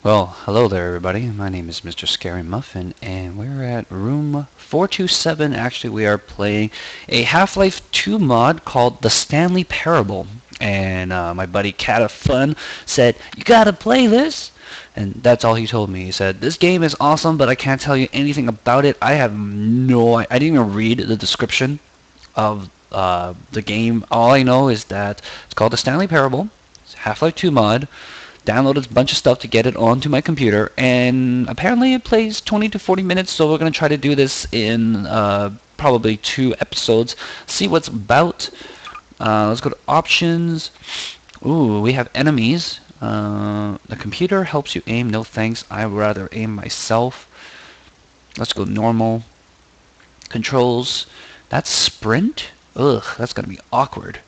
Well, hello there everybody. My name is MrScaryMuffin and we're at room 427. Actually, we are playing a Half-Life 2 mod called the Stanley Parable. And my buddy Cat of Fun said, "You gotta play this!" And that's all he told me. He said, "This game is awesome, but I can't tell you anything about it. I have I didn't even read the description of the game. All I know is that it's called the Stanley Parable. It's a Half-Life 2 mod. Downloaded a bunch of stuff to get it onto my computer, and apparently it plays 20 to 40 minutes, so we're going to try to do this in probably 2 episodes, see what's about. Let's go to options. Ooh, we have enemies. The computer helps you aim. No thanks, I'd rather aim myself. Let's go normal. Controls. That's sprint? Ugh, that's going to be awkward.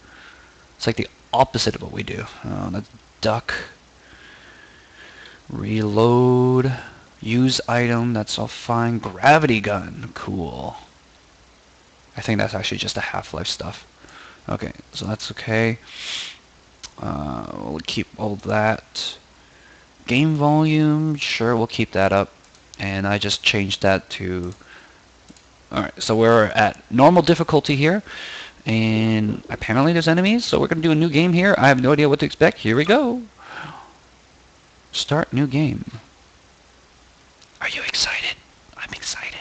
It's like the opposite of what we do. That's duck. Reload. Use item. That's all fine. Gravity gun. Cool. I think that's actually just the Half-Life stuff. Okay, so that's okay. We'll keep all that. Game volume. Sure, we'll keep that up. And I just changed that to... Alright, so we're at normal difficulty here. And apparently there's enemies, so we're going to do a new game here. I have no idea what to expect. Here we go. Start new game. Are you excited? I'm excited.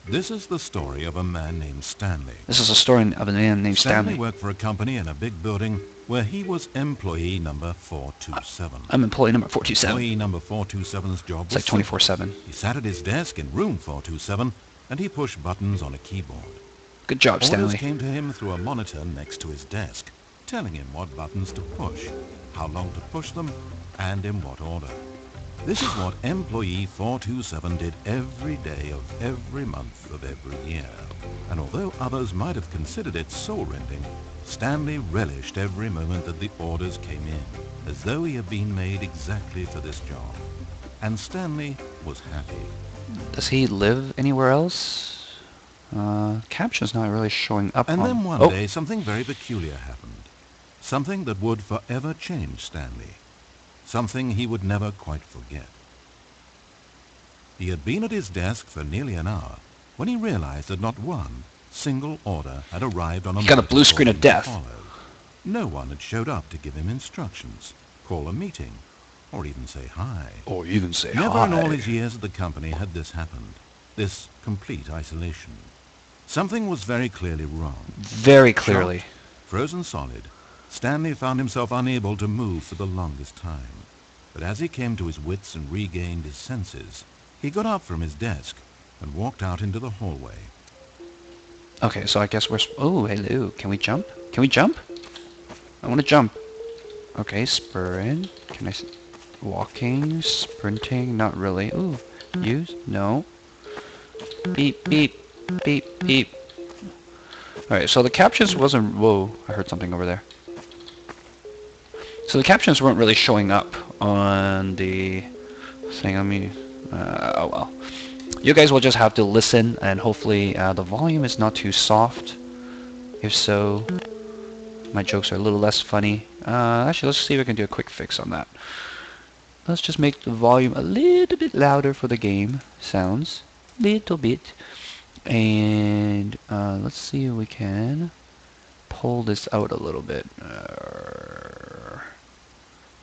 This is the story of a man named Stanley. This is a story of a man named Stanley. Stanley worked for a company in a big building where he was employee number 427. I'm employee number 427. Employee number 427's job It's was like 24/7. He sat at his desk in room 427 and he pushed buttons on a keyboard. Good job, Orders Stanley. came to him through a monitor next to his desk, telling him what buttons to push, how long to push them, and in what order. This is what employee 427 did every day of every month of every year. And although others might have considered it soul-rending, Stanley relished every moment that the orders came in, as though he had been made exactly for this job. And Stanley was happy. Does he live anywhere else? Caption's not really showing up And on... then one day something very peculiar happened. Something that would forever change Stanley. Something he would never quite forget. He had been at his desk for nearly an hour when he realized that not one single order had arrived on a... He got a blue screen of death. No one had showed up to give him instructions, call a meeting, or even say hi. Never in all his years at the company had this happened. This complete isolation. Something was very clearly wrong. Very clearly. Shocked, frozen solid, Stanley found himself unable to move for the longest time. But as he came to his wits and regained his senses, he got up from his desk and walked out into the hallway. Okay, so I guess we're... Oh, hello. Can we jump? Can we jump? I want to jump. Okay, sprint. Can I... Walking, sprinting, not really. Ooh, use? No. Beep, beep, beep, beep. Alright, so the captions wasn't... Whoa, I heard something over there. So the captions weren't really showing up on the thing. I mean, oh well. You guys will just have to listen, and hopefully the volume is not too soft. If so, my jokes are a little less funny. Actually, let's see if we can do a quick fix on that. Let's just make the volume a little bit louder for the game sounds. Little bit. And let's see if we can pull this out a little bit.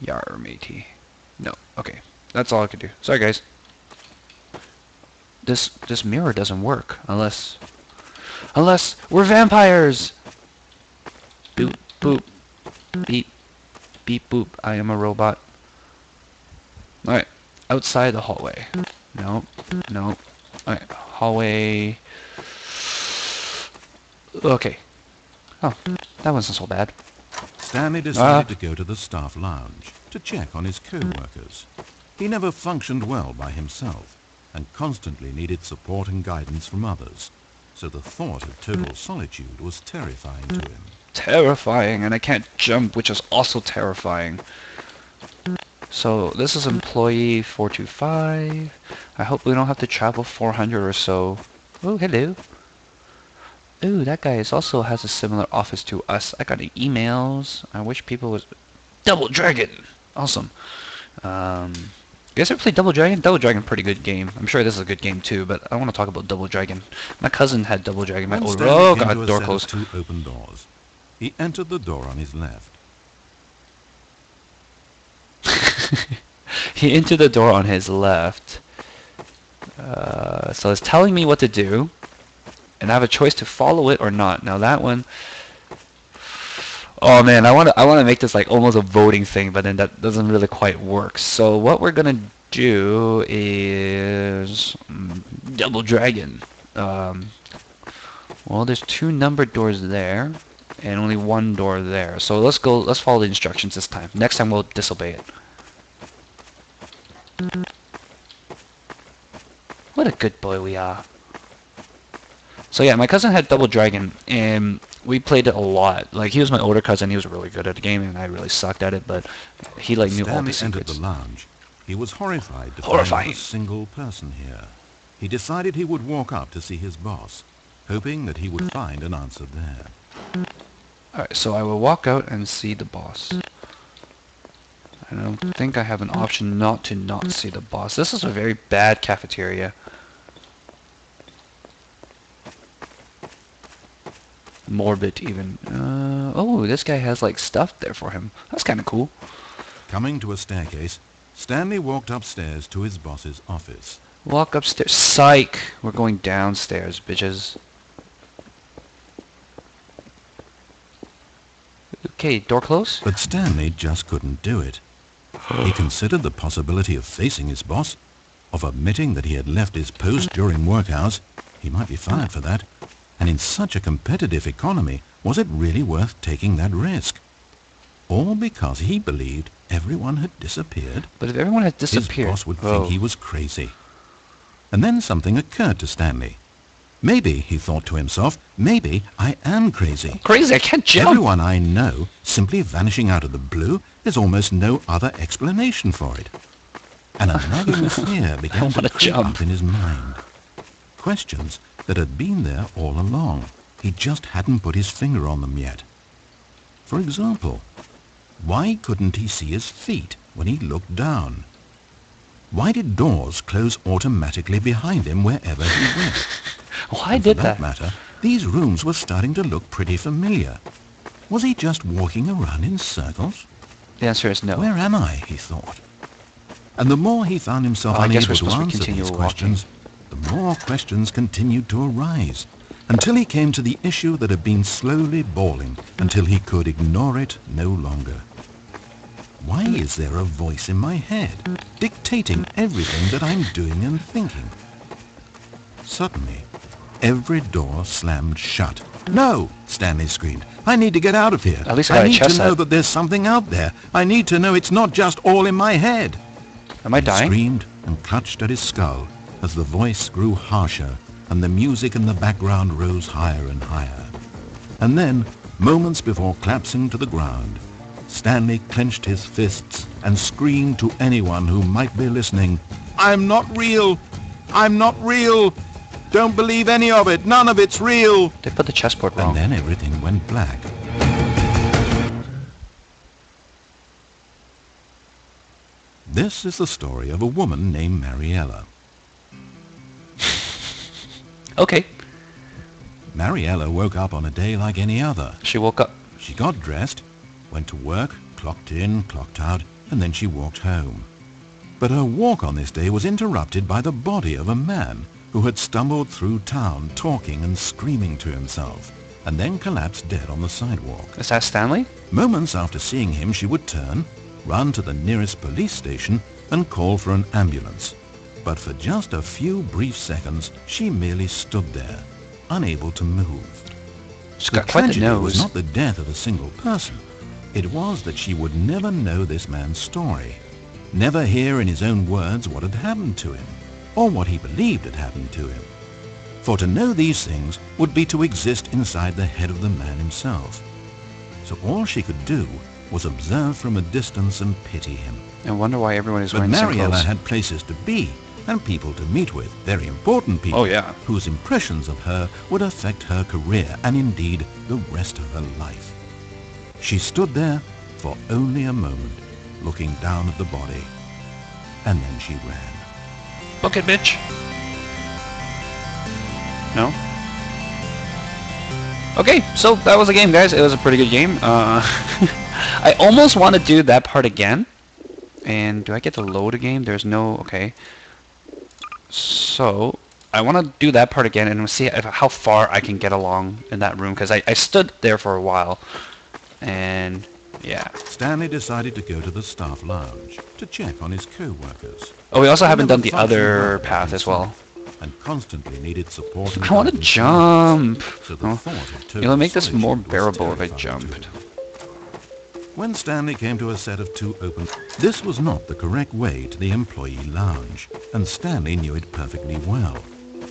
Yar matey. No. Okay. That's all I could do. Sorry guys. This mirror doesn't work unless we're vampires. Boop boop. Beep beep boop. I am a robot. Alright. Outside the hallway. No. No. Alright. Hallway. Okay. Oh, that wasn't so bad. Stanley decided to go to the staff lounge to check on his co-workers. He never functioned well by himself and constantly needed support and guidance from others, so the thought of total solitude was terrifying to him. Terrifying, and I can't jump, which is also terrifying. So this is employee 425. I hope we don't have to travel 400 or so. Oh, hello. Ooh, that guy also has a similar office to us. I got emails. I wish people was Double Dragon. Awesome. You guys ever play Double Dragon? Double Dragon, pretty good game. I'm sure this is a good game too, but I want to talk about Double Dragon. My cousin had Double Dragon. My When older. Stanley Oh came to god, a door set of closed. 2 open doors, he entered the door on his left. He entered the door on his left. So it's telling me what to do, and I have a choice to follow it or not. Now that one. Oh man, I want to make this like almost a voting thing, but then that doesn't really quite work. So what we're gonna do is Double Dragon. Well, there's 2 numbered doors there, and only 1 door there. So let's go. Let's follow the instructions this time. Next time we'll disobey it. What a good boy we are. So yeah, my cousin had Double Dragon, and we played it a lot. Like, he was my older cousin, he was really good at the game, and I really sucked at it, but he, like, knew all the Stanley entered secrets. the lounge. He was horrified to find Horrifying. not a single person here. He decided he would walk up to see his boss, hoping that he would find an answer there. Alright, so I will walk out and see the boss. I don't think I have an option not to not see the boss. This is a very bad cafeteria. Morbid, even. Oh, this guy has, like, stuff there for him. That's kind of cool. Coming to a staircase, Stanley walked upstairs to his boss's office. Walk upstairs. Psych! We're going downstairs, bitches. Okay, door closed? But Stanley just couldn't do it. He considered the possibility of facing his boss, of admitting that he had left his post during work hours. He might be fired for that. And in such a competitive economy, was it really worth taking that risk? All because he believed everyone had disappeared? But if everyone had His disappeared... boss would think he was crazy. And then something occurred to Stanley. Maybe, he thought to himself, maybe I am crazy. Crazy, I can't jump! Everyone I know simply vanishing out of the blue, there's almost no other explanation for it. And a nagging fear began to creep up in his mind. Questions that had been there all along. He just hadn't put his finger on them yet. For example, why couldn't he see his feet when he looked down? Why did doors close automatically behind him wherever he went? Why And did for that that? matter, these rooms were starting to look pretty familiar. Was he just walking around in circles? The answer is no. Where am I, he thought. And the more he found himself I guess unable we're to supposed to answer continue these walking. questions, the more questions continued to arise, until he came to the issue that had been slowly boiling until he could ignore it no longer. Why is there a voice in my head, dictating everything that I'm doing and thinking? Suddenly, every door slammed shut. No, Stanley screamed. I need to get out of here. At least I got a need chest to know set. that there's something out there. I need to know it's not just all in my head. Am I He dying? screamed and clutched at his skull as the voice grew harsher and the music in the background rose higher and higher. And then, moments before collapsing to the ground, Stanley clenched his fists and screamed to anyone who might be listening, I'm not real! I'm not real! Don't believe any of it! None of it's real! They put the chessboard And wrong. then everything went black. This is the story of a woman named Mariella. Okay. Mariella woke up on a day like any other. She woke up. She got dressed, went to work, clocked in, clocked out, and then she walked home. But her walk on this day was interrupted by the body of a man who had stumbled through town talking and screaming to himself, and then collapsed dead on the sidewalk. Is that Stanley? Moments after seeing him, she would turn, run to the nearest police station, and call for an ambulance. But for just a few brief seconds, she merely stood there, unable to move. She's The got quite the tragedy was nose. not the death of a single person. It was that she would never know this man's story, never hear in his own words what had happened to him, or what he believed had happened to him. For to know these things would be to exist inside the head of the man himself. So all she could do was observe from a distance and pity him. And wonder why everyone is But wearing the same Mariella clothes. had places to be, and people to meet with, very important people, Oh, yeah. whose impressions of her would affect her career and indeed the rest of her life. She stood there for only a moment, looking down at the body, and then she ran. Book it, bitch. No? Okay, so that was the game, guys. It was a pretty good game. I almost want to do that part again. And do I get to load a game? There's no... Okay. So, I want to do that part again and see how far I can get along in that room. Because I stood there for a while. And, yeah. Stanley decided to go to the staff lounge to check on his co-workers. Oh, we also haven't done the other path as well. And constantly needed support. I want to jump. So the thought of It'll make this more was bearable if I terrifying to jumped. him. When Stanley came to a set of 2 open, this was not the correct way to the employee lounge, and Stanley knew it perfectly well.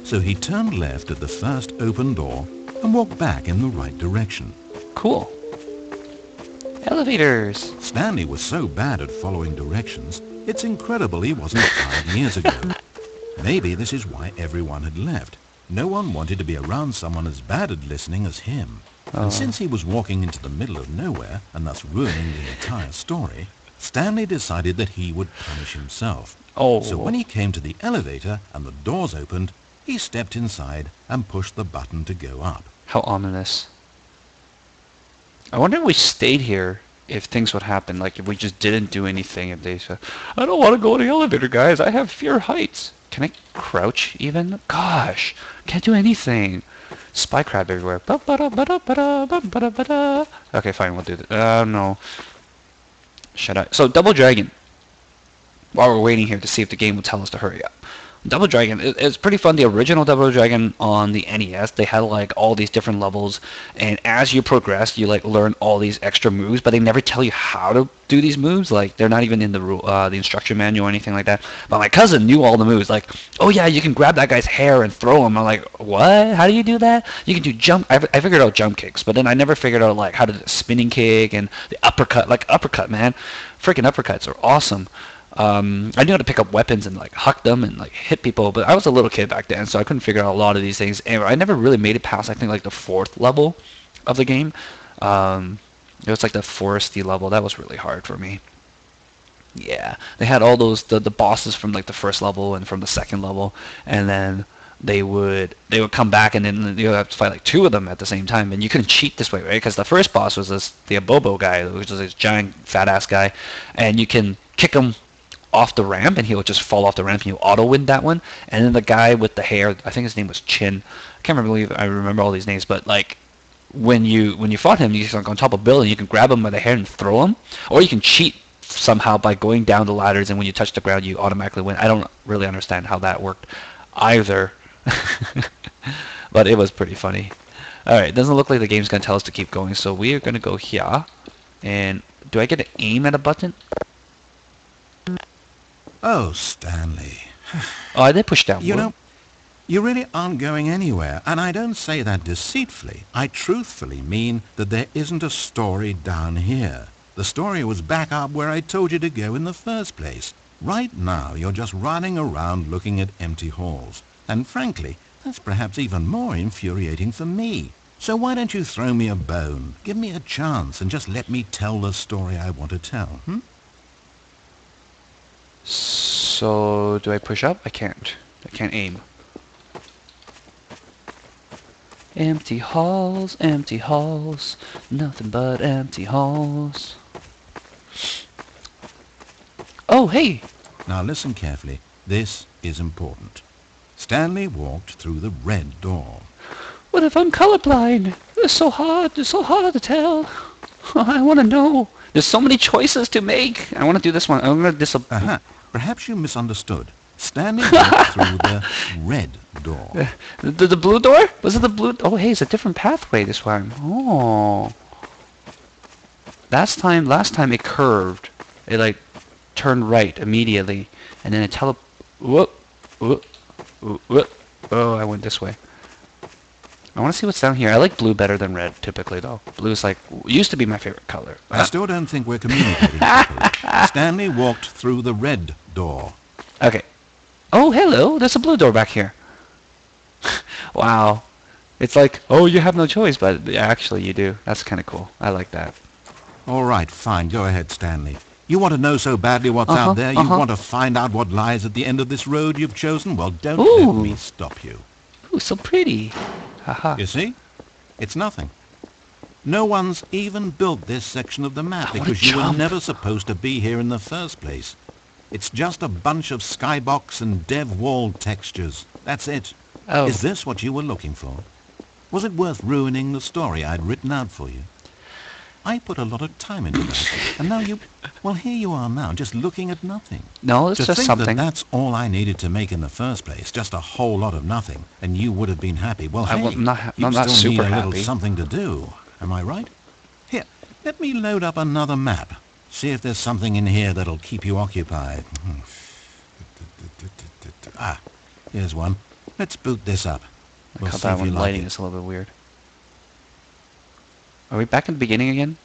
So he turned left at the first open door and walked back in the right direction. Cool. Elevators. Stanley was so bad at following directions, it's incredible he wasn't 5 years ago. Maybe this is why everyone had left. No one wanted to be around someone as bad at listening as him. And since he was walking into the middle of nowhere and thus ruining the entire story, Stanley decided that he would punish himself. Oh. So when he came to the elevator and the doors opened, he stepped inside and pushed the button to go up. How ominous. I wonder if we stayed here, if things would happen. Like if we just didn't do anything, if they said, I don't want to go in the elevator, guys. I have fear of heights. Can I crouch even? Gosh, can't do anything. Spy crab everywhere. Okay, fine, we'll do that. No. Shut up. So, Double Dragon. While we're waiting here to see if the game will tell us to hurry up. Double Dragon, it's pretty fun. The original Double Dragon on the NES, they had like all these different levels, and as you progress, you like learn all these extra moves, but they never tell you how to do these moves. Like they're not even in the instruction manual or anything like that. But my cousin knew all the moves. Like, oh yeah, you can grab that guy's hair and throw him. I'm like, what? How do you do that? You can do jump. I figured out jump kicks, but then I never figured out like how to do the spinning kick and the uppercut. Like uppercut, man, freaking uppercuts are awesome. I knew how to pick up weapons and like huck them and like hit people, but I was a little kid back then, so I couldn't figure out a lot of these things. And I never really made it past, I think, like the 4th level of the game. It was like the foresty level. That was really hard for me. Yeah, they had all those the bosses from like the 1st level and from the 2nd level, and then they would come back, and then you have to fight like 2 of them at the same time, and you couldn't cheat this way, right? Because the first boss was the Abobo guy, which was this giant fat ass guy, and you can kick him off the ramp and he would just fall off the ramp and you auto win that one. And then the guy with the hair, I think his name was Chin. I can't remember all these names, but like when you fought him, you like on top of Bill and you can grab him by the hair and throw him, or you can cheat somehow by going down the ladders, and when you touch the ground you automatically win. I don't really understand how that worked either. But it was pretty funny. Alright, it doesn't look like the game's gonna tell us to keep going, so we are gonna go here. And do I get to aim at a button? Oh, Stanley. Oh, I did push down. You know, you really aren't going anywhere, and I don't say that deceitfully. I truthfully mean that there isn't a story down here. The story was back up where I told you to go in the first place. Right now, you're just running around looking at empty halls. And frankly, that's perhaps even more infuriating for me. So why don't you throw me a bone, give me a chance, and just let me tell the story I want to tell, So, do I push up? I can't. I can't aim. Empty halls, nothing but empty halls. Oh, hey! Now listen carefully. This is important. Stanley walked through the red door. What if I'm colorblind? It's so hard to tell. I want to know. There's so many choices to make. I want to do this one. I'm going to disappoint. Perhaps you misunderstood. Stanley walked through the red door. The blue door? Was it the blue? Oh, hey, it's a different pathway this time. Oh. Last time it curved. It like turned right immediately, and then it whoop. Oh, I went this way. I want to see what's down here. I like blue better than red, typically, though. Blue is like used to be my favorite color. I still don't think we're communicating properly. Stanley walked through the red door. Okay. Oh, hello. There's a blue door back here. Wow. It's like, oh, you have no choice, but actually you do. That's kind of cool. I like that. All right, fine. Go ahead, Stanley. You want to know so badly what's out there? You want to find out what lies at the end of this road you've chosen? Well, don't let me stop you. Ooh, so pretty. Haha. You see? It's nothing. No one's even built this section of the map because you were never supposed to be here in the first place. It's just a bunch of skybox and dev wall textures. That's it. Oh. Is this what you were looking for? Was it worth ruining the story I'd written out for you? I put a lot of time into that, and now well, here you are now, just looking at nothing. No, it's to just think something. That's all I needed to make in the first place, just a whole lot of nothing, and you would have been happy. Well, hey, I'm not still super need a happy. little something to do. Am I right? Here, let me load up another map. See if there's something in here that'll keep you occupied. Ah, here's one. Let's boot this up. We'll see that if you one like lighting it. is a little bit weird. Are we back in the beginning again?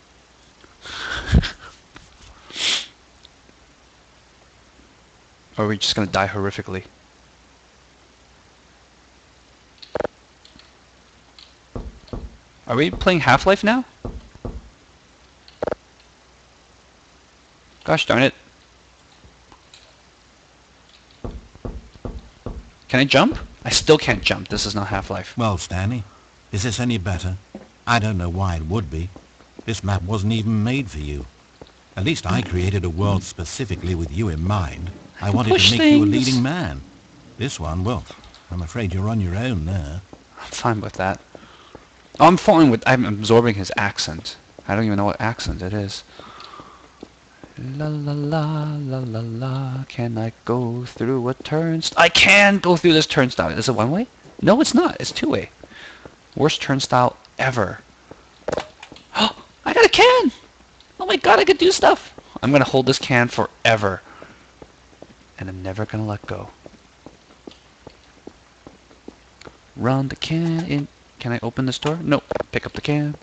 Or are we just gonna die horrifically? Are we playing Half-Life now? Gosh darn it. Can I jump? I still can't jump. This is not Half-Life. Well, Stanley, is this any better? I don't know why it would be. This map wasn't even made for you. At least I created a world specifically with you in mind. I wanted to make you a leading man. This one, well, I'm afraid you're on your own there. I'm fine with that. Oh, I'm fine with... I'm absorbing his accent. I don't even know what accent it is. La la la la la la. Can I go through a turnstile? I can go through this turnstile. Is it one way? No, it's not. It's two way. Worst turnstile ever. Oh, I got a can! Oh my god, I could do stuff! I'm gonna hold this can forever. And I'm never gonna let go. Run the can in. Can I open this door? Nope. Pick up the can.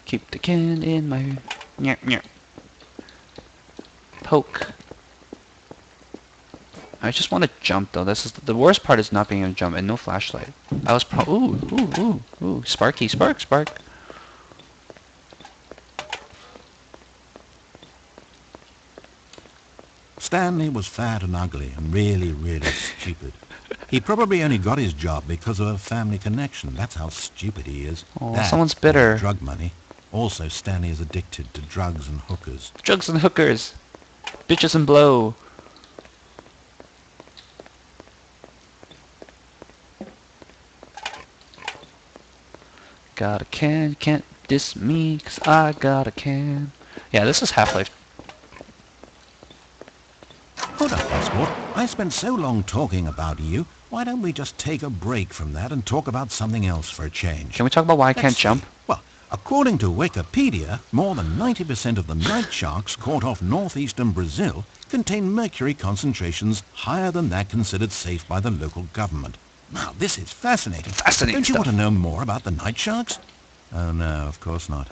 Keep the can in my... Nyah, nyah. Poke. I just want to jump though. This is the worst part is not being able to jump and no flashlight. I was ooh, sparky, spark. Stanley was fat and ugly and really, really stupid. He probably only got his job because of a family connection. That's how stupid he is. Oh, someone's bitter. Drug money. Also, Stanley is addicted to drugs and hookers. Drugs and hookers. Bitches and blow. Got a can, can't diss me, 'cause I got a can. Yeah, this is Half-Life. Hold up, Oswald. I spent so long talking about you. Why don't we just take a break from that and talk about something else for a change? Can we talk about why I can't jump? Well, according to Wikipedia, more than 90% of the night sharks caught off northeastern Brazil contain mercury concentrations higher than that considered safe by the local government. Now, this is fascinating. Don't you want to know more about the night sharks? Oh, no, of course not.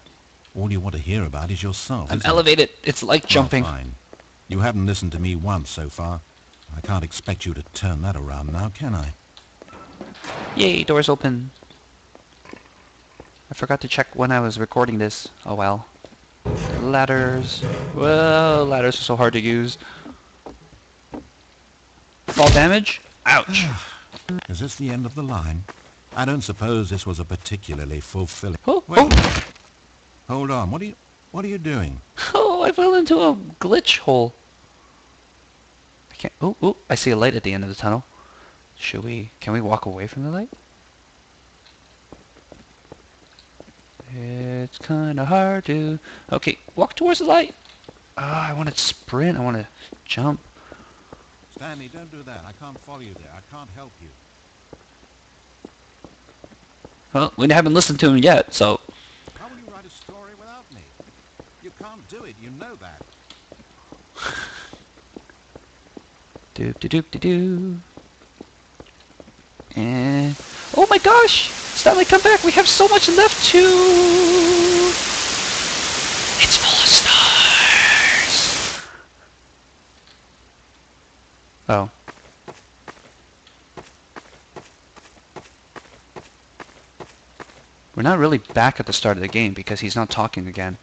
All you want to hear about is yourself. I'm elevated. It's like jumping. Well, fine. You haven't listened to me once so far. I can't expect you to turn that around now, can I? Yay, doors open. I forgot to check when I was recording this. Oh well. Ladders. Well, ladders are so hard to use. Fall damage? Ouch. Is this the end of the line? I don't suppose this was a particularly fulfilling... Oh, Wait. oh. Hold on. What are you doing? Oh, I fell into a glitch hole. I can't... Oh, I see a light at the end of the tunnel. Can we walk away from the light? It's kind of hard to... Okay, walk towards the light. I want to sprint. I want to jump. Stanley, don't do that. I can't follow you there. I can't help you. Well, we haven't listened to him yet, so... How will you write a story without me? You can't do it. You know that. Doop-de-doop-de-doo. And... Oh my gosh! Stanley, come back! We have so much left to... It's full of stars! Oh. We're not really back at the start of the game because he's not talking again.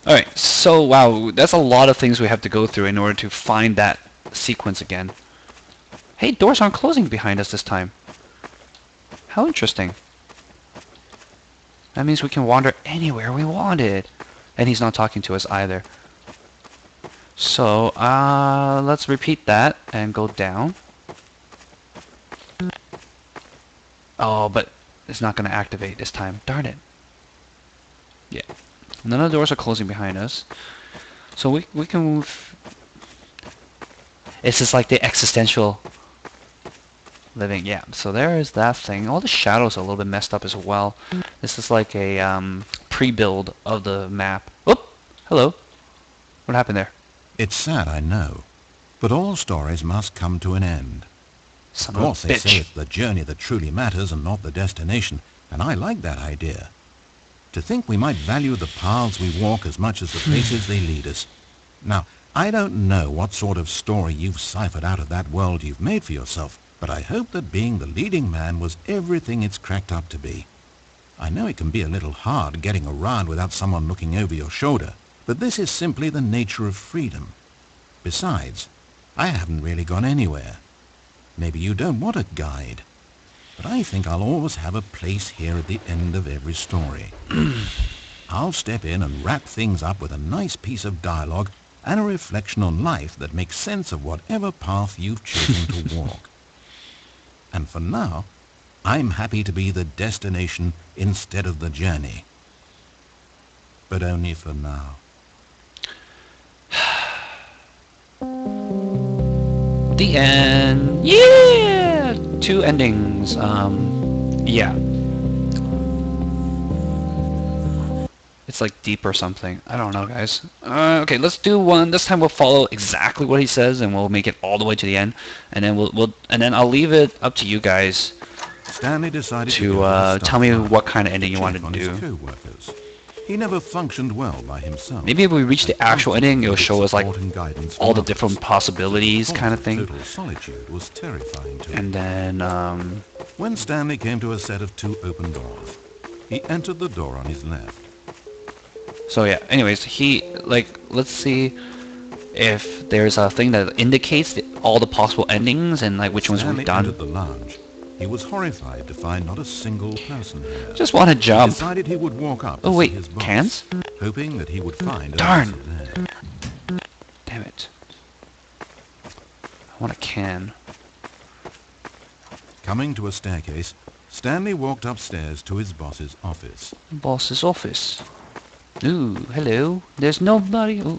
Alright, so wow, that's a lot of things we have to go through in order to find that sequence again. Hey, doors aren't closing behind us this time. How interesting. That means we can wander anywhere we wanted. And he's not talking to us either. So, let's repeat that and go down. Oh, but it's not going to activate this time. Darn it. Yeah. None of the doors are closing behind us. So we can move. It's just like the existential living. Yeah, so there is that thing. All the shadows are a little bit messed up as well. This is like a pre-build of the map. Oh, hello. What happened there? It's sad, I know, but all stories must come to an end. Son Of course, of a they say bitch. it's the journey that truly matters and not the destination, and I like that idea. To think we might value the paths we walk as much as the places they lead us. Now, I don't know what sort of story you've ciphered out of that world you've made for yourself, but I hope that being the leading man was everything it's cracked up to be. I know it can be a little hard getting around without someone looking over your shoulder, but this is simply the nature of freedom. Besides, I haven't really gone anywhere. Maybe you don't want a guide, but I think I'll always have a place here at the end of every story. I'll step in and wrap things up with a nice piece of dialogue and a reflection on life that makes sense of whatever path you've chosen to walk. And for now, I'm happy to be the destination instead of the journey. But only for now. The end. Yeah! 2 endings. Yeah. It's like deep or something. I don't know, guys. Okay, let's do one. This time we'll follow exactly what he says, and we'll make it all the way to the end. And then then I'll leave it up to you guys Stanley decided to tell me what kind of ending you want to on do. his co-workers. He never functioned well by himself. Maybe if we reach the actual ending, it'll show us like Support and guidance all from the different others. possibilities, The kind of thought thing. Total solitude was terrifying to him. And then When Stanley came to a set of 2 open doors, he entered the door on his left. so yeah. Anyways, let's see if there's a thing that indicates all the possible endings and like which ones Stanley we've done. entered the lounge. He was horrified to find not a single person here. Just want to He jump. decided he would walk up to Oh see wait, his boss, cans? hoping that he would find Darn. an answer there. Damn it. I want a can. Coming to a staircase, Stanley walked upstairs to his boss's office. Boss's office. Ooh, hello. There's nobody. Ooh.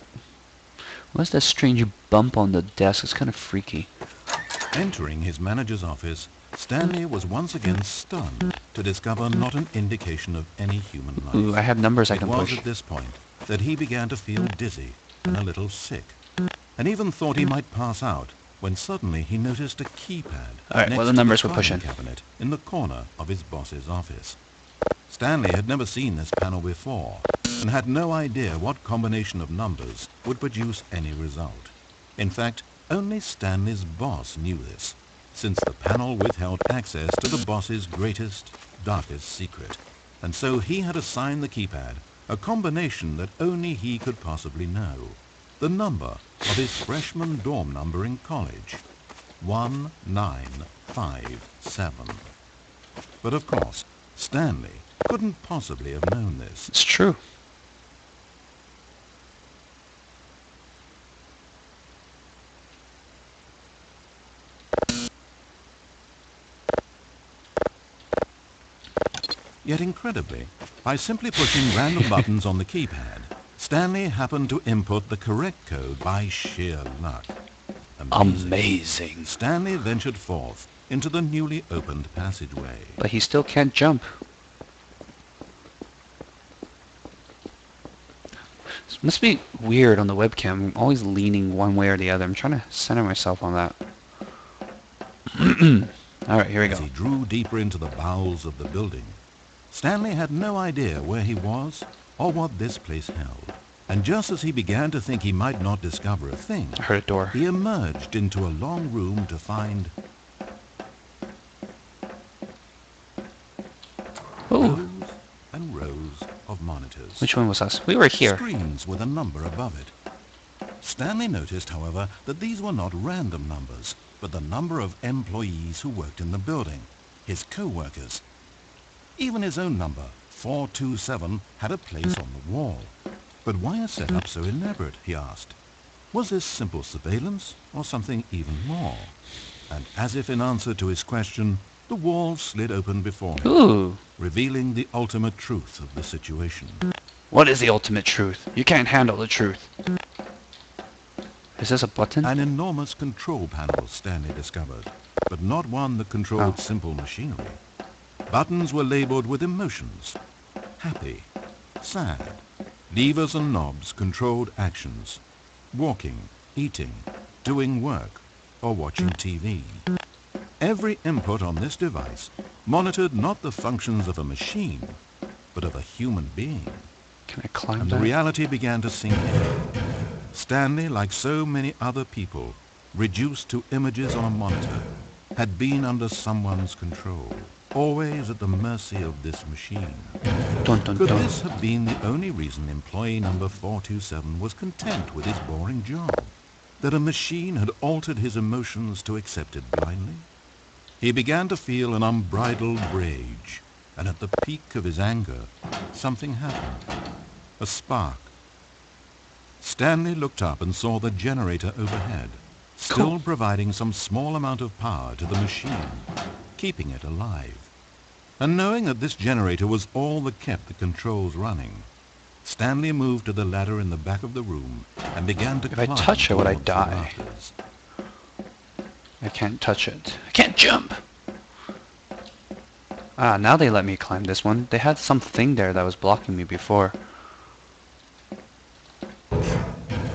What's that strange bump on the desk? It's kind of freaky. Entering his manager's office, Stanley was once again stunned to discover not an indication of any human life. Ooh, I have numbers I It can was push. at this point that he began to feel dizzy and a little sick, and even thought he might pass out when suddenly he noticed a keypad Alright, next what are the to numbers the we're filing pushing? cabinet in the corner of his boss's office. Stanley had never seen this panel before and had no idea what combination of numbers would produce any result. In fact, only Stanley's boss knew this, since the panel withheld access to the boss's greatest, darkest secret, and so he had assigned the keypad a combination that only he could possibly know. The number of his freshman dorm number in college, 1957. But of course, Stanley couldn't possibly have known this. It's true. Yet incredibly, by simply pushing random buttons on the keypad, Stanley happened to input the correct code by sheer luck. Amazing. Stanley ventured forth into the newly opened passageway. But he still can't jump. This must be weird on the webcam. I'm always leaning one way or the other. I'm trying to center myself on that. Alright, here we As go. he drew deeper into the bowels of the building, Stanley had no idea where he was or what this place held. And just as he began to think he might not discover a thing, I heard a door. he emerged into a long room to find Ooh, rows and rows of monitors. which one was us? We were here. Screens with a number above it. Stanley noticed, however, that these were not random numbers, but the number of employees who worked in the building, his co-workers. Even his own number, 427, had a place on the wall. But why a setup so elaborate, he asked. Was this simple surveillance or something even more? And as if in answer to his question, the wall slid open before him, Ooh. revealing the ultimate truth of the situation. What is the ultimate truth? You can't handle the truth. Is this a button? An enormous control panel, Stanley discovered, but not one that controlled simple machinery. Buttons were labeled with emotions. Happy, sad. Levers and knobs controlled actions. Walking, eating, doing work, or watching TV. Every input on this device monitored not the functions of a machine, but of a human being. Can I climb And that? the reality began to sink in. Stanley, like so many other people, reduced to images on a monitor, had been under someone's control, always at the mercy of this machine. Dun, dun, Could dun. this have been the only reason employee number 427 was content with his boring job? That a machine had altered his emotions to accept it blindly? He began to feel an unbridled rage, and at the peak of his anger, something happened. A spark. Stanley looked up and saw the generator overhead, still Cool. providing some small amount of power to the machine, keeping it alive. And knowing that this generator was all that kept the controls running, Stanley moved to the ladder in the back of the room and began to If I climb touch it, would I towards the die? rafters. I can't touch it. I can't jump! Ah, now they let me climb this one. They had something there that was blocking me before.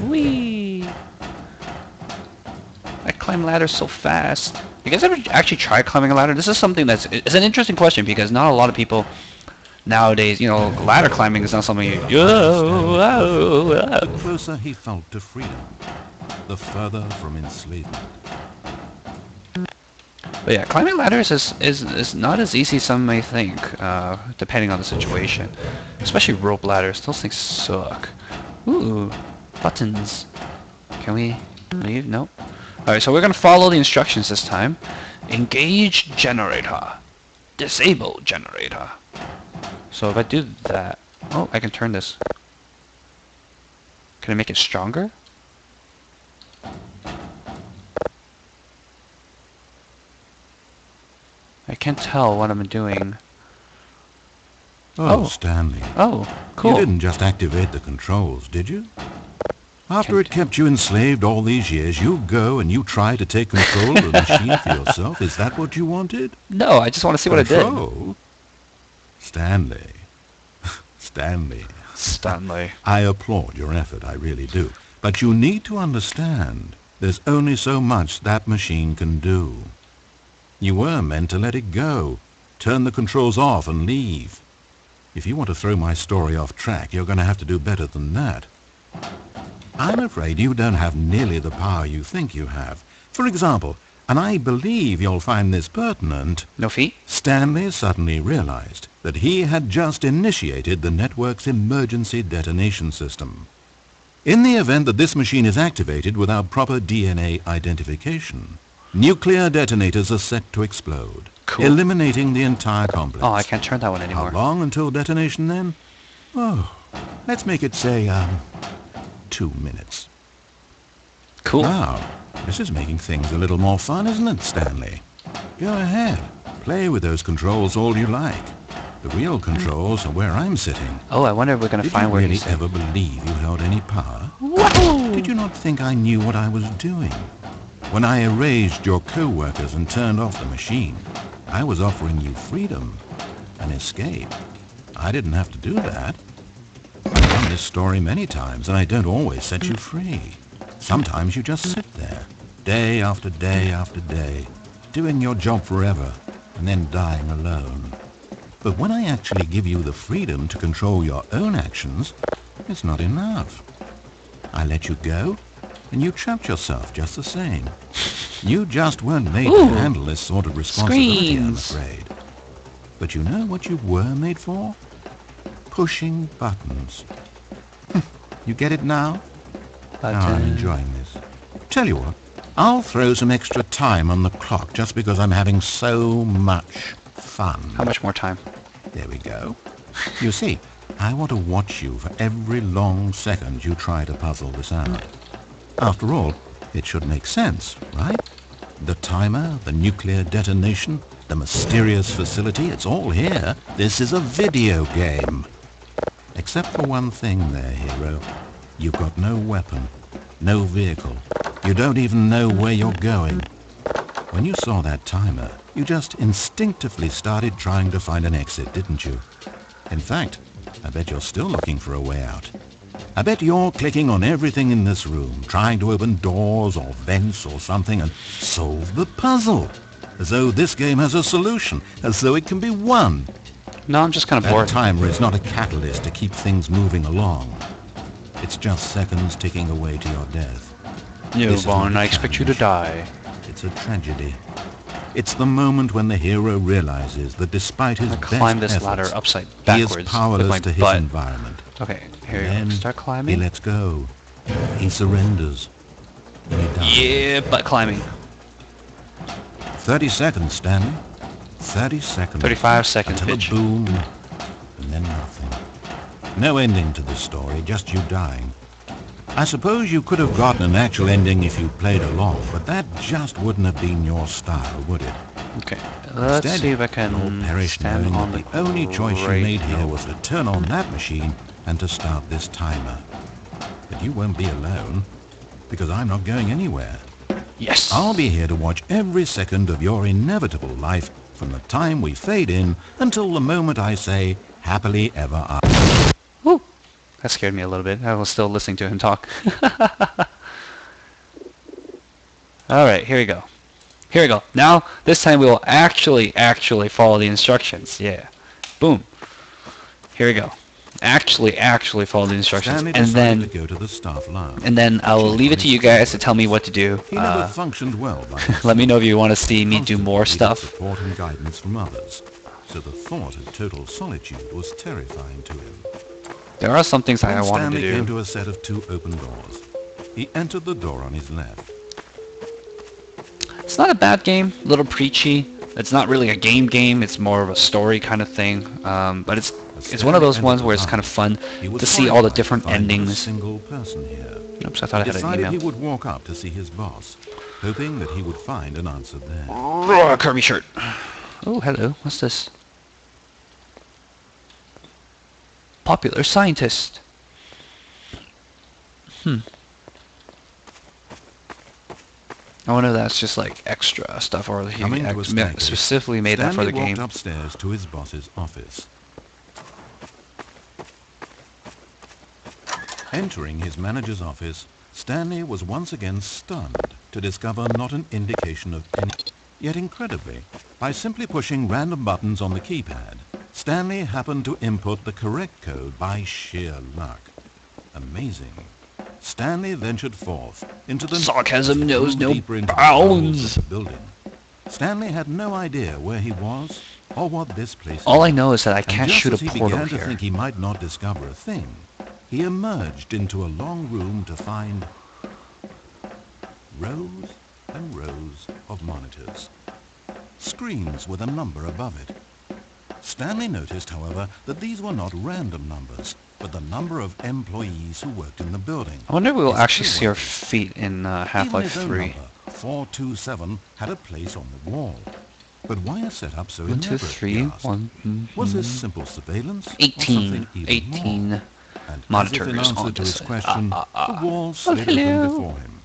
Whee! I climb ladders so fast. You guys ever actually try climbing a ladder? This is something it's an interesting question because not a lot of people nowadays, ladder climbing is not something you... The closer he felt to freedom, the further from enslavement. But yeah, climbing ladders is not as easy as some may think, depending on the situation. Especially rope ladders. Those things suck. Ooh, buttons. Can we leave? Nope. Alright, so we're going to follow the instructions this time. Engage generator. Disable generator. So if I do that... Oh, I can turn this. Can I make it stronger? I can't tell what I'm doing. Oh, Oh. Stanley. Oh, cool. You didn't just activate the controls, did you? After it kept you enslaved all these years, you go and you try to take control of the machine for yourself. Is that what you wanted? No, I just want to see what I did. Control? Stanley. Stanley. Stanley. I applaud your effort, I really do. But you need to understand, there's only so much that machine can do. You were meant to let it go, turn the controls off and leave. If you want to throw my story off track, you're going to have to do better than that. I'm afraid you don't have nearly the power you think you have. For example, and I believe you'll find this pertinent, No feet? Stanley suddenly realized that he had just initiated the network's emergency detonation system. In the event that this machine is activated without proper DNA identification, nuclear detonators are set to explode, Cool. eliminating the entire complex. Oh, I can't turn that one How anymore. long until detonation then? Oh, let's make it say, 2 minutes. Cool. Now, this is making things a little more fun, isn't it, Stanley? Go ahead. Play with those controls all you like. The real controls are where I'm sitting. Oh, I wonder if we're going to Did you find where really he's... ever believe you held any power? Whoa! Did you not think I knew what I was doing? When I erased your co-workers and turned off the machine, I was offering you freedom, an escape. I didn't have to do that. I've done this story many times, and I don't always set you free. Sometimes you just sit there, day after day after day, doing your job forever, and then dying alone. But when I actually give you the freedom to control your own actions, it's not enough. I let you go, and you trapped yourself just the same. You just weren't made Ooh. to handle this sort of responsibility, I'm Screens. afraid. But you know what you were made for? Pushing buttons. You get it now? Now I'm enjoying this. Tell you what, I'll throw some extra time on the clock just because I'm having so much fun. How much more time? There we go. You see, I want to watch you for every long second you try to puzzle this out. After all, it should make sense, right? The timer, the nuclear detonation, the mysterious facility, it's all here. This is a video game. Except for one thing there, hero. You've got no weapon, no vehicle. You don't even know where you're going. When you saw that timer, you just instinctively started trying to find an exit, didn't you? In fact, I bet you're still looking for a way out. I bet you're clicking on everything in this room, trying to open doors or vents or something and solve the puzzle. As though this game has a solution, as though it can be won. No, I'm just kind of That bored. timer is not a catalyst to keep things moving along. It's just seconds ticking away to your death. Newborn, I expect you to die. It's a tragedy. It's the moment when the hero realizes that despite his best Climb this efforts, ladder upside he is backwards with powerless my to his butt. environment. Okay, here you Then go. Start he climbing. lets go. He surrenders. He dies. Yeah, butt climbing. 30 seconds, Stanley. 30 seconds. 35 seconds, until bitch. a boom, and then nothing. No ending to the story, just you dying. I suppose you could have gotten an actual ending if you played along, but that just wouldn't have been your style, would it? Okay, let's Instead, see if I you'll can perish stand knowing on that the the only choice you right made here note. was to turn on that machine and to start this timer. But you won't be alone, because I'm not going anywhere. Yes! I'll be here to watch every second of your inevitable life from the time we fade in until the moment I say, happily ever after. Woo! That scared me a little bit. I was still listening to him talk. Alright, here we go. Here we go. Now, this time we will actually follow the instructions. Yeah. Boom. Here we go. Actually follow the instructions. Stanley And decided then, to go to the staff lounge. I will leave it to you guys to tell me what to do. He never functioned well by Let me know if you want to see me do constantly more needed stuff. support and guidance from others. So the thought of total solitude was terrifying to him. There are some things I When wanted Stanley to came do. to a set of 2 open doors. He entered the door on his left. It's not a bad game. A little preachy. It's not really a game. It's more of a story kind of thing. But it's one of those ones where it's kind of fun to see all the different endings. Single person here. Oops, I thought I had an Decided he email. would walk up to see his boss, hoping that he would find an answer there. Roar, Kirby shirt. Oh, hello. What's this? Popular scientist. I wonder if that's just like extra stuff, or he Coming to a staircase, specifically made that for the Stanley game. walked upstairs to his boss's office. Entering his manager's office, Stanley was once again stunned to discover not an indication of any. Yet incredibly, by simply pushing random buttons on the keypad, Stanley happened to input the correct code by sheer luck. Amazing. Stanley ventured forth into the Sarcasm knows no deeper into the bounds. bowels of the building. Stanley had no idea where he was or what this place All was. I know is that I And can't just shoot as a he portal began to here. think he might not discover a thing, he emerged into a long room to find rows and rows of monitors, screens with a number above it. Stanley noticed, however, that these were not random numbers, but the number of employees who worked in the building. I wonder if we will His actually see our coworkers. feet in Even Half-Life his own 3. number, 427, had a place on the wall. But why a setup so 1, 2, elaborate, 3, he asked? 1, Was this simple surveillance? or 18. something even more? 18 And monitors as if in answer on to this. his question, the wall slid hello. open before him,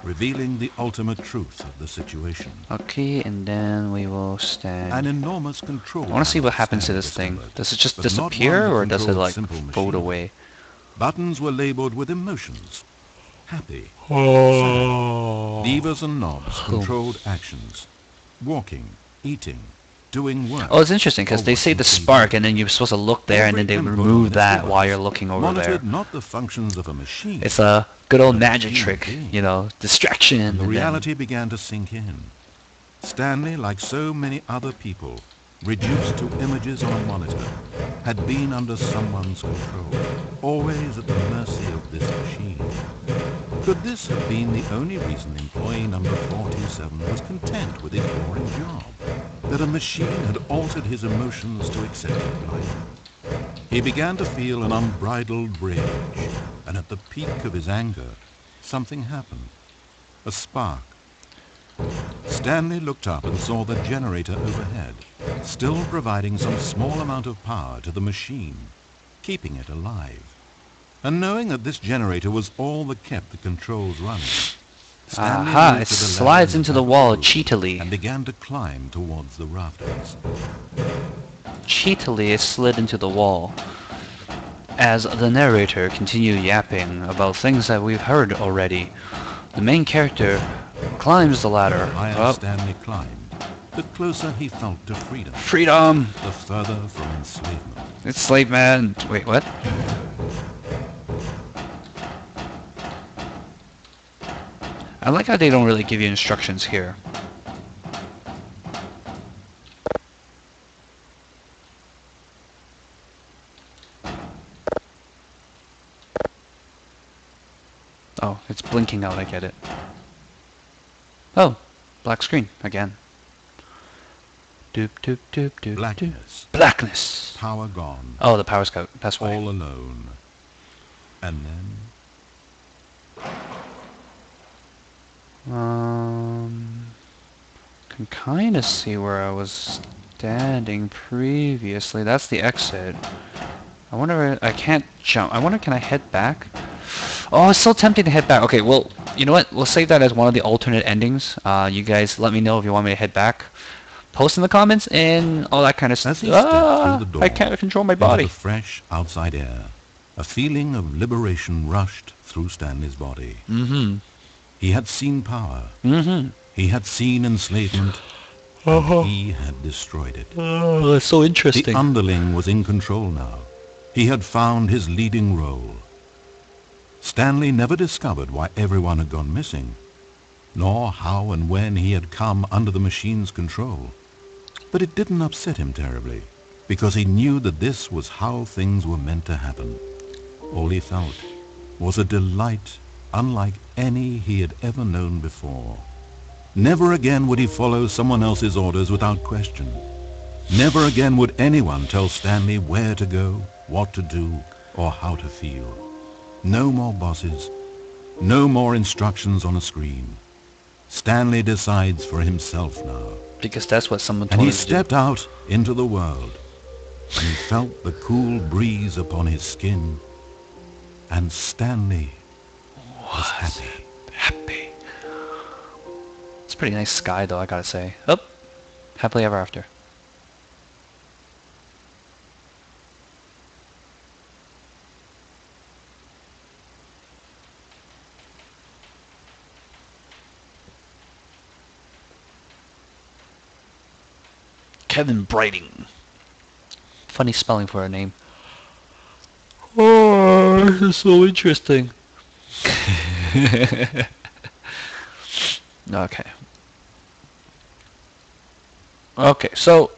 revealing the ultimate truth of the situation. Okay, and then we will stand. An enormous control. I want to see what panel happens to Stanley this thing. discovered, Does it just but not one disappear, that or does it controlled like simple float machinery. away? Buttons were labeled with emotions. Happy. Oh. Levers and knobs controlled actions. Walking, eating, doing work. Oh, it's interesting because they say the watching TV. spark, and then you're supposed to look there, and then Every they input on remove its that device while you're looking over there. monitored not the functions of a machine. It's a good old but magic human trick, being. you know, distraction. And the and then- reality began to sink in. Stanley, like so many other people, reduced to images on a monitor, had been under someone's control, always at the mercy of this machine. Could this have been the only reason employee number 427 was content with his boring job? That a machine had altered his emotions to accepted life? He began to feel an unbridled rage, and at the peak of his anger, something happened. A spark. Stanley looked up and saw the generator overhead, still providing some small amount of power to the machine, keeping it alive. And knowing that this generator was all that kept the controls running, Stanley Aha, moved it to the ladder slides in into the the back wall of the room cheatily. and began to climb towards the rafters. Cheatily, it slid into the wall. As the narrator continued yapping about things that we've heard already, the main character climbs the ladder. The higher Stanley climbed, the closer he felt to freedom, Freedom! the further from enslavement. Enslavement! Wait, what? I like how they don't really give you instructions here. Oh, it's blinking out, I get it. Oh, black screen again. Doop doop doop doop. Blackness. Blackness. Power gone. Oh, the power's cut. That's why. All alone. And then Can kind of see where I was standing previously. That's the exit. I wonder, I can't jump. I wonder, can I head back? Oh, it's so tempting to head back. Okay, well, you know what? We'll save that as one of the alternate endings. You guys let me know if you want me to head back. Post in the comments and all that kind of stuff. as he stepped through the door, I can't control my into body. the fresh outside air, a feeling of liberation rushed through Stanley's body. Mm-hmm. He had seen power. Mm-hmm. He had seen enslavement. And he had destroyed it. Oh, that's so interesting. The underling was in control now. He had found his leading role. Stanley never discovered why everyone had gone missing, nor how and when he had come under the machine's control. But it didn't upset him terribly, because he knew that this was how things were meant to happen. All he felt was a delight unlike any he had ever known before. Never again would he follow someone else's orders without question. Never again would anyone tell Stanley where to go, what to do, or how to feel. No more bosses, no more instructions on a screen. Stanley decides for himself now. Because that's what someone And told he him to do. stepped out into the world, and he felt the cool breeze upon his skin, and Stanley was happy. Happy. It's a pretty nice sky, though, I gotta say. Oh, happily ever after. Kevin Brighting. Funny spelling for a name. Oh, this is so interesting. Okay. Okay, so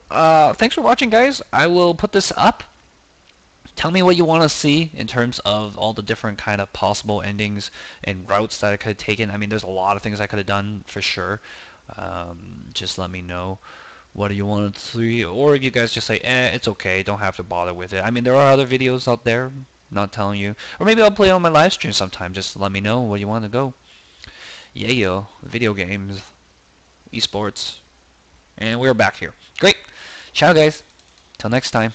thanks for watching, guys. I will put this up. Tell me what you want to see in terms of all the different kind of possible endings and routes that I could have taken. I mean, there's a lot of things I could have done for sure. Just let me know. What do you want to see? Or you guys just say, it's okay, don't have to bother with it. I mean, there are other videos out there, not telling you. Or maybe I'll play it on my live stream sometime. Just let me know where you want to go. Yeah, yo, video games, esports, and we're back here. Great. Ciao, guys. Till next time.